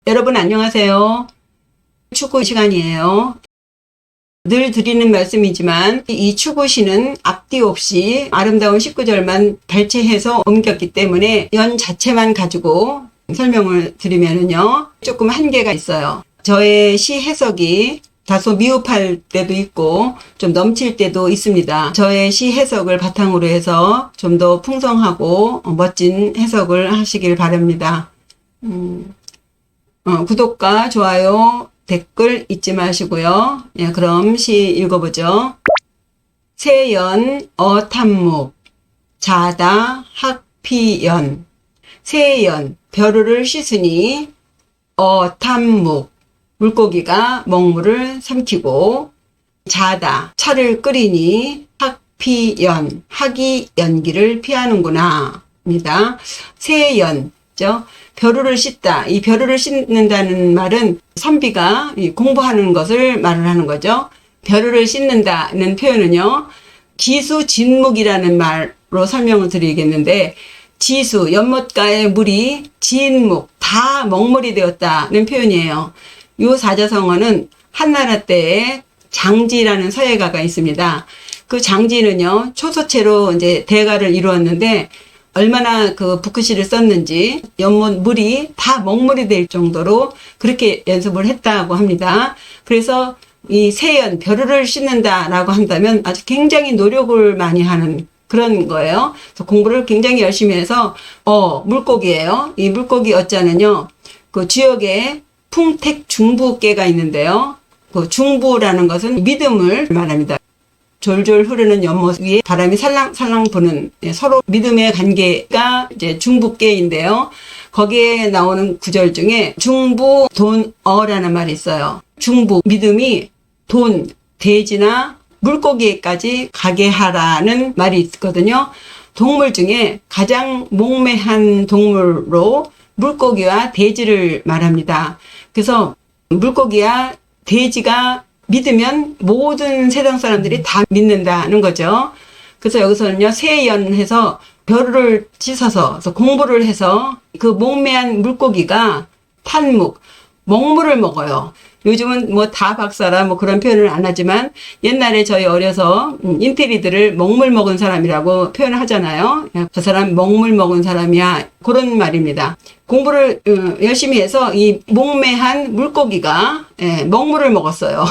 여러분 안녕하세요. 추구 시간이에요. 늘 드리는 말씀이지만 이 추구시는 앞뒤 없이 아름다운 19절만 발췌해서 옮겼기 때문에 연 자체만 가지고 설명을 드리면은요 조금 한계가 있어요. 저의 시 해석이 다소 미흡할 때도 있고 좀 넘칠 때도 있습니다. 저의 시 해석을 바탕으로 해서 좀 더 풍성하고 멋진 해석을 하시길 바랍니다. 구독과 좋아요, 댓글 잊지 마시고요. 예, 그럼 시 읽어보죠. 세연 어탐묵 자다 학피연. 세연 벼루를 씻으니 어탐묵 물고기가 먹물을 삼키고 자다 차를 끓이니 학피연 학이 연기를 피하는구나 입니다. 세연죠. 벼루를 씻다. 이 벼루를 씻는다는 말은 선비가 공부하는 것을 말을 하는 거죠. 벼루를 씻는다는 표현은요. 지수진묵이라는 말로 설명을 드리겠는데 지수, 연못가의 물이 진묵, 다 먹물이 되었다는 표현이에요. 요 사자성어는 한나라 때에 장지라는 서예가가 있습니다. 그 장지는요. 초서체로 이제 대가를 이루었는데 얼마나 그 붓글씨를 썼는지 연못 물이 다 먹물이 될 정도로 그렇게 연습을 했다고 합니다. 그래서 이 세연, 벼루를 씻는다라고 한다면 아주 굉장히 노력을 많이 하는 그런 거예요. 그래서 공부를 굉장히 열심히 해서 물고기예요. 이 물고기 어자는요. 그 지역에 풍택중부께가 있는데요. 그 중부라는 것은 믿음을 말합니다. 졸졸 흐르는 연못 위에 바람이 살랑살랑 부는 서로 믿음의 관계가 이제 중부께인데요. 거기에 나오는 구절 중에 중부 돈어라는 말이 있어요. 중부 믿음이 돈, 돼지나 물고기까지 가게 하라는 말이 있거든요. 동물 중에 가장 목매한 동물로 물고기와 돼지를 말합니다. 그래서 물고기와 돼지가 믿으면 모든 세상 사람들이 다 믿는다는 거죠. 그래서 여기서는요, 세연해서 벼루를 씻어서 공부를 해서 그 목매한 물고기가 탄묵, 먹물을 먹어요. 요즘은 뭐 다 박사라 뭐 그런 표현을 안 하지만 옛날에 저희 어려서 인테리들을 먹물 먹은 사람이라고 표현을 하잖아요. 저 사람 먹물 먹은 사람이야. 그런 말입니다. 공부를 열심히 해서 이 목매한 물고기가 먹물을 먹었어요.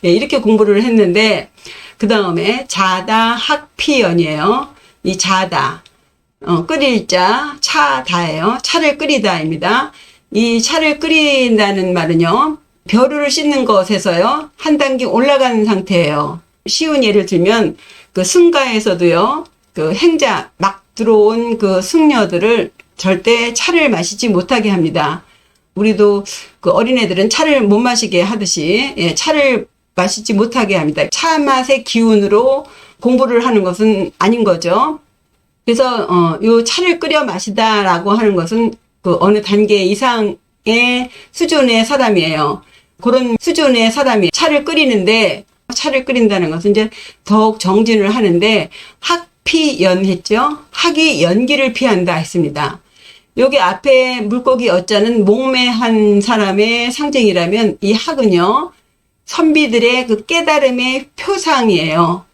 이렇게 공부를 했는데 그 다음에 자다 학피연이에요. 이 자다 끓일 자 차다예요. 차를 끓이다입니다. 이 차를 끓인다는 말은요. 벼루를 씻는 것에서요. 한 단계 올라가는 상태예요. 쉬운 예를 들면 그 승가에서도요. 그 행자 막 들어온 그 승려들을 절대 차를 마시지 못하게 합니다. 우리도 그 어린애들은 차를 못 마시게 하듯이 차를 마시지 못하게 합니다. 차 맛의 기운으로 공부를 하는 것은 아닌 거죠. 그래서 요 차를 끓여 마시다라고 하는 것은 그 어느 단계 이상의 수준의 사람이에요. 그런 수준의 사람이 차를 끓이는데 차를 끓인다는 것은 이제 더욱 정진을 하는데 학피연 했죠. 학이 연기를 피한다 했습니다. 여기 앞에 물고기 어자는 목매한 사람의 상징이라면 이 학은요. 선비들의 그 깨달음의 표상이에요.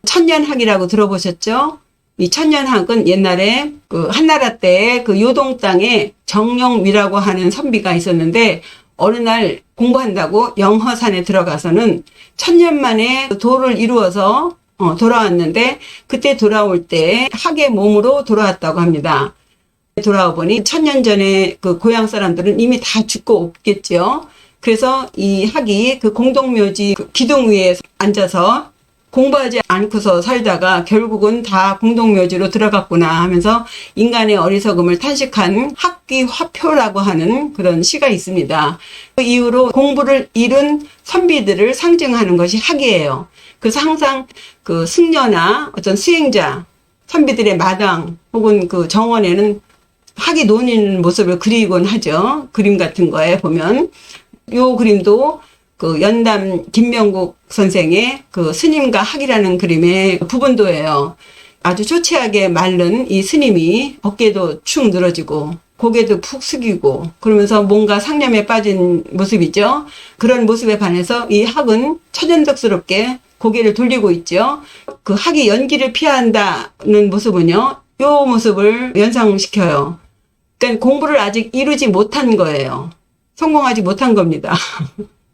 천년학이라고 들어보셨죠? 이 천년학은 옛날에 그 한나라 때 그 요동 땅에 정영미라고 하는 선비가 있었는데 어느 날 공부한다고 영허산에 들어가서는 천년 만에 도를 이루어서 돌아왔는데 그때 돌아올 때 학의 몸으로 돌아왔다고 합니다. 돌아와 보니 천년 전에 그 고향 사람들은 이미 다 죽고 없겠죠. 그래서 이 학이 그 공동묘지 그 기둥 위에 앉아서 공부하지 않고서 살다가 결국은 다 공동묘지로 들어갔구나 하면서 인간의 어리석음을 탄식한 학귀화표라고 하는 그런 시가 있습니다. 그 이후로 공부를 이룬 선비들을 상징하는 것이 학이에요. 그래서 항상 그 승려나 어떤 수행자, 선비들의 마당 혹은 그 정원에는 학이 논인 모습을 그리곤 하죠. 그림 같은 거에 보면 요 그림도 그 연담 김명국 선생의 그 스님과 학이라는 그림의 부분도예요. 아주 초췌하게 마른 이 스님이 어깨도 축 늘어지고 고개도 푹 숙이고 그러면서 뭔가 상념에 빠진 모습이죠. 그런 모습에 반해서 이 학은 천연덕스럽게 고개를 돌리고 있죠. 그 학이 연기를 피한다는 모습은요, 요 모습을 연상시켜요. 그러니까 공부를 아직 이루지 못한 거예요. 성공하지 못한 겁니다.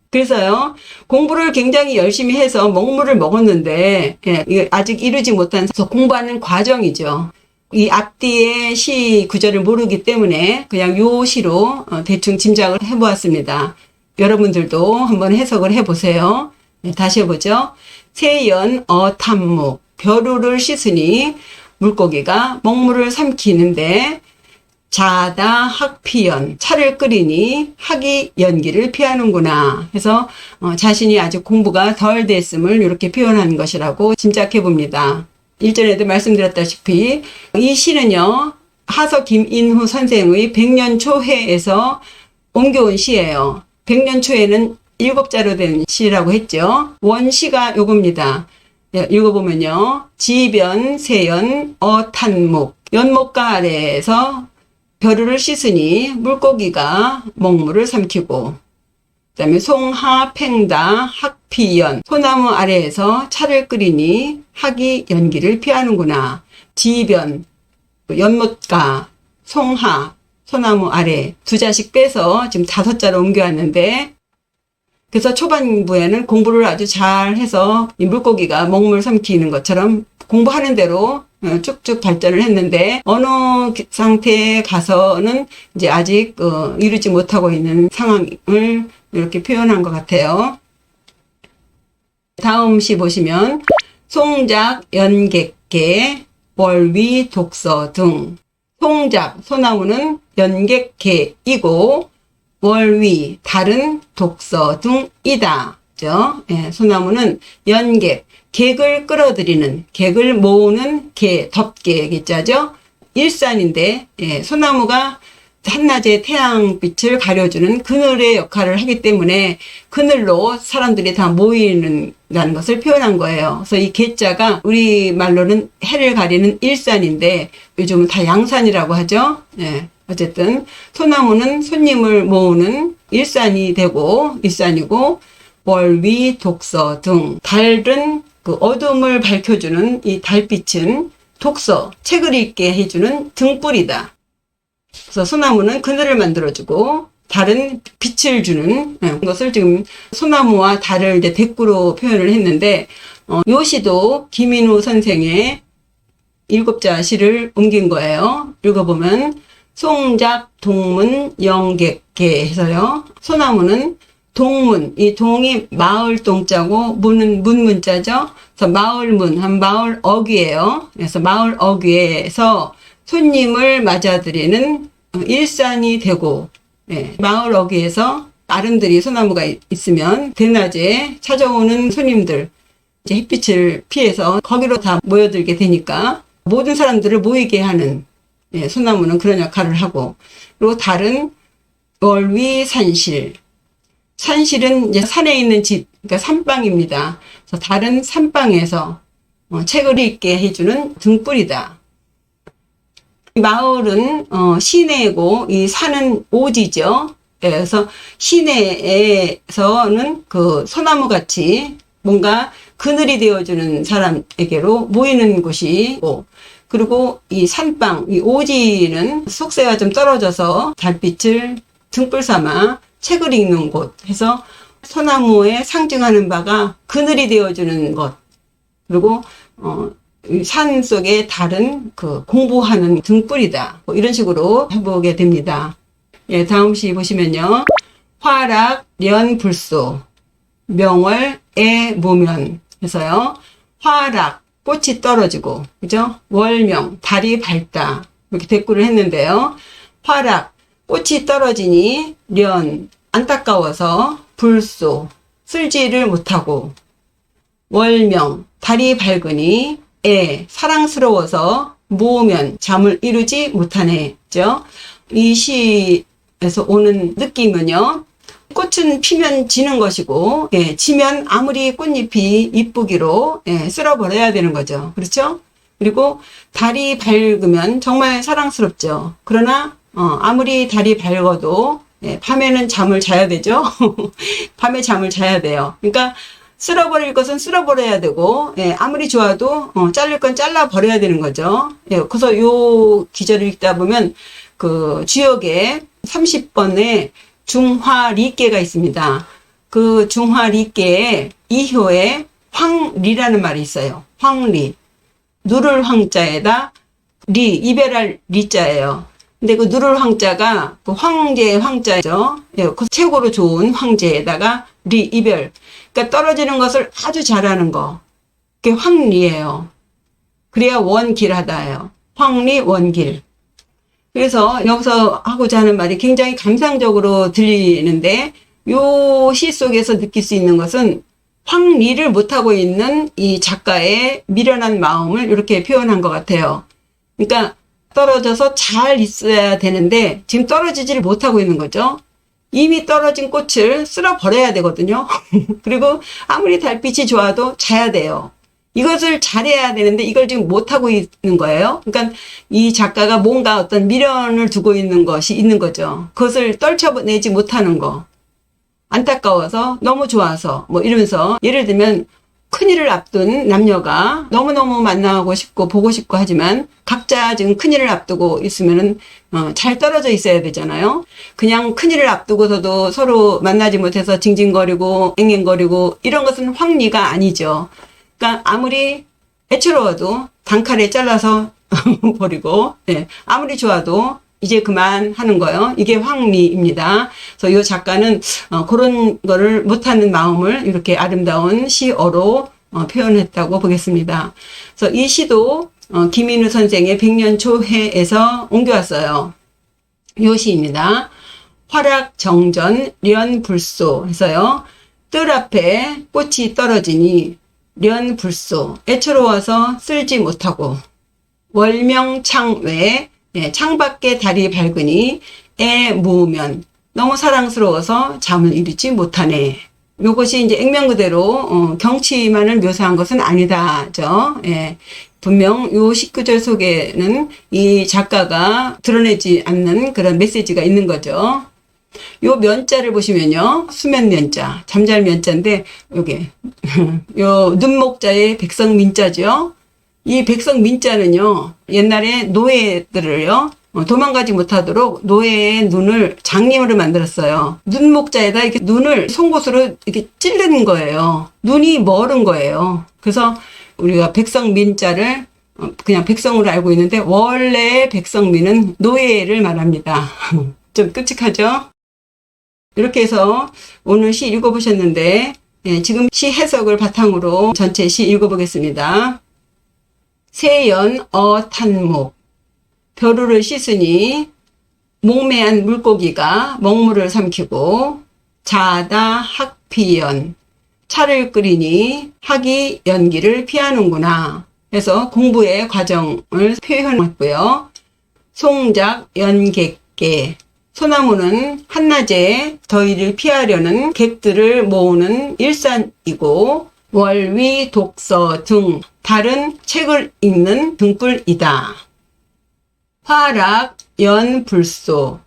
그래서요, 공부를 굉장히 열심히 해서 먹물을 먹었는데, 예, 아직 이루지 못한 공부하는 과정이죠. 이 앞뒤의 시 구절을 모르기 때문에 그냥 요 시로 대충 짐작을 해보았습니다. 여러분들도 한번 해석을 해보세요. 네, 다시 해보죠. 세연 어탐묵 벼루를 씻으니 물고기가 먹물을 삼키는데 자다 학피연 차를 끓이니 학이 연기를 피하는구나 해서 자신이 아직 공부가 덜 됐음을 이렇게 표현한 것이라고 짐작해 봅니다. 일전에도 말씀드렸다시피 이 시는요, 하서 김인후 선생의 백년초회에서 옮겨온 시예요. 백년초회는 7자로 된 시라고 했죠. 원시가 요겁니다. 읽어보면요, 지변 세연 어탄목 연못가 아래에서 벼루를 씻으니 물고기가 먹물을 삼키고, 그 다음에 송하 팽다 학피연 소나무 아래에서 차를 끓이니 학이 연기를 피하는구나. 지변 연못가 송하 소나무 아래 두 자씩 빼서 지금 5자로 옮겨왔는데, 그래서 초반부에는 공부를 아주 잘 해서 이 물고기가 먹물 삼키는 것처럼 공부하는 대로 쭉쭉 발전을 했는데, 어느 상태에 가서는 이제 아직 이루지 못하고 있는 상황을 이렇게 표현한 것 같아요. 다음 시 보시면 송작 연객개 월위 독서 등. 송작 소나무는 연객개이고 월위 다른 독서 등이다. 그죠? 예, 소나무는 연객 객을 끌어들이는, 객을 모으는 개, 덮개 기자죠. 일산인데, 예, 소나무가 한낮에 태양빛을 가려주는 그늘의 역할을 하기 때문에 그늘로 사람들이 다 모이는다는 것을 표현한 거예요. 그래서 이 개자가 우리 말로는 해를 가리는 일산인데 요즘은 다 양산이라고 하죠. 예, 어쨌든 소나무는 손님을 모으는 일산이 되고 일산이고, 월위 독서 등 달은 그 어둠을 밝혀주는 이 달빛은 독서, 책을 읽게 해주는 등불이다. 그래서 소나무는 그늘을 만들어주고 달은 빛을 주는 것을 지금 소나무와 달을 이제 대꾸로 표현을 했는데, 요 시도 김인후 선생의 7자 시를 옮긴 거예요. 읽어보면 송작 동문 영객개 해서요. 소나무는 동문, 이 동이 마을 동자고 문은 문문자죠. 그래서 마을문, 한 마을 어귀예요. 그래서 마을 어귀에서 손님을 맞아들이는 일산이 되고, 예, 마을 어귀에서 아름드리 소나무가 있으면 대낮에 찾아오는 손님들, 이제 햇빛을 피해서 거기로 다 모여들게 되니까 모든 사람들을 모이게 하는, 예, 소나무는 그런 역할을 하고, 그리고 달은 월위 산실. 산실은 이제 산에 있는 집, 그러니까 산방입니다. 그래서 달은 산방에서 책을 읽게 해주는 등불이다. 마을은 시내고 이 산은 오지죠. 그래서 시내에서는 그 소나무 같이 뭔가 그늘이 되어주는 사람에게로 모이는 곳이고, 그리고 이 산방, 이 오지는 속세가 좀 떨어져서 달빛을 등불 삼아 책을 읽는 곳 해서 소나무에 상징하는 바가 그늘이 되어주는 것, 그리고 산 속에 달은 그 공부하는 등불이다. 뭐 이런 식으로 해보게 됩니다. 예, 다음 시 보시면요. 화락 연불소 명월 애무면 해서요. 화락 꽃이 떨어지고, 그죠? 월명 달이 밝다. 이렇게 대꾸를 했는데요. 화락 꽃이 떨어지니 련 안타까워서 불소 쓸지를 못하고, 월명 달이 밝으니 애 사랑스러워서 모으면 잠을 이루지 못하네죠. 이 시에서 오는 느낌은요, 꽃은 피면 지는 것이고, 예, 지면 아무리 꽃잎이 이쁘기로, 예, 쓸어버려야 되는 거죠. 그렇죠? 그리고 달이 밝으면 정말 사랑스럽죠. 그러나 아무리 달이 밝아도 밤에는 잠을 자야 되죠. 밤에 잠을 자야 돼요. 그러니까 쓸어버릴 것은 쓸어버려야 되고, 아무리 좋아도 자를 건 잘라 버려야 되는 거죠. 그래서 요 기절을 읽다 보면 그 주역에 30번에 중화리께가 있습니다. 그 중화리께에 2효에 황리라는 말이 있어요. 황리. 누를 황자에다 리, 이별할 리자예요. 근데 그 누를 황자가 그 황제의 황자죠. 그 최고로 좋은 황제에다가 리, 이별. 그러니까 떨어지는 것을 아주 잘하는 거. 그게 황리예요. 그래야 원길하다예요. 황리, 원길. 그래서 여기서 하고자 하는 말이 굉장히 감상적으로 들리는데 요 시 속에서 느낄 수 있는 것은 황리를 못하고 있는 이 작가의 미련한 마음을 이렇게 표현한 것 같아요. 그러니까 떨어져서 잘 있어야 되는데 지금 떨어지지를 못하고 있는 거죠. 이미 떨어진 꽃을 쓸어 버려야 되거든요. 그리고 아무리 달빛이 좋아도 자야 돼요. 이것을 잘해야 되는데 이걸 지금 못하고 있는 거예요. 그러니까 이 작가가 뭔가 어떤 미련을 두고 있는 것이 있는 거죠. 그것을 떨쳐내지 못하는 거. 안타까워서 너무 좋아서 뭐 이러면서 예를 들면 큰일을 앞둔 남녀가 너무너무 만나고 싶고 보고 싶고 하지만 각자 지금 큰일을 앞두고 있으면은 잘 떨어져 있어야 되잖아요. 그냥 큰일을 앞두고서도 서로 만나지 못해서 징징거리고 앵앵거리고 이런 것은 황리가 아니죠. 그러니까 아무리 애처로워도 단칼에 잘라서 버리고 아무리 좋아도 이제 그만 하는 거예요. 이게 황리입니다. 그래서 이 작가는 그런 거를 못하는 마음을 이렇게 아름다운 시어로 표현했다고 보겠습니다. 그래서 이 시도 김인우 선생의 백년초해에서 옮겨왔어요. 이 시입니다. 화락정전 련불소 해서요. 뜰 앞에 꽃이 떨어지니 련불소 애처로워서 쓸지 못하고 월명창외 창밖에 달이 밝으니 애 무으면 너무 사랑스러워서 잠을 이루지 못하네. 요것이 이제 액면 그대로 경치만을 묘사한 것은 아니다죠. 분명 요 19절 속에는 이 작가가 드러내지 않는 그런 메시지가 있는 거죠. 요 면자를 보시면요. 수면 면자, 잠잘 면자인데 요게 요 눈목자의 백성민자죠. 이 백성민자는요, 옛날에 노예들을요, 도망가지 못하도록 노예의 눈을 장님으로 만들었어요. 눈목자에다 이렇게 눈을 송곳으로 이렇게 찌르는 거예요. 눈이 멀은 거예요. 그래서 우리가 백성민자를 그냥 백성으로 알고 있는데, 원래 백성민은 노예를 말합니다. 좀 끔찍하죠? 이렇게 해서 오늘 시 읽어보셨는데, 지금 시 해석을 바탕으로 전체 시 읽어보겠습니다. 세연 어탄목 벼루를 씻으니 목매한 물고기가 먹물을 삼키고 자다 학피연 차를 끓이니 학이 연기를 피하는구나 해서 공부의 과정을 표현했고요. 송작 연객계 소나무는 한낮에 더위를 피하려는 객들을 모으는 일산이고 월위 독서 등 다른 책을 읽는 등불이다. 화락 연불소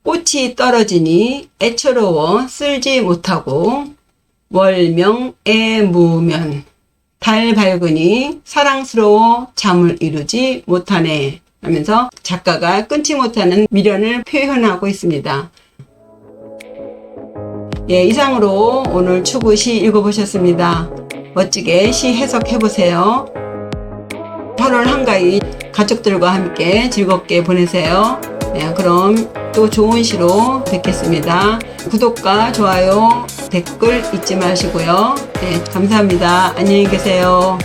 꽃이 떨어지니 애처로워 쓸지 못하고 월명 애무면 달 밝으니 사랑스러워 잠을 이루지 못하네 하면서 작가가 끊지 못하는 미련을 표현하고 있습니다. 이상으로 오늘 추구시 읽어보셨습니다. 멋지게 시 해석해보세요. 8월 한가위 가족들과 함께 즐겁게 보내세요. 그럼 또 좋은 시로 뵙겠습니다. 구독과 좋아요, 댓글 잊지 마시고요. 감사합니다. 안녕히 계세요.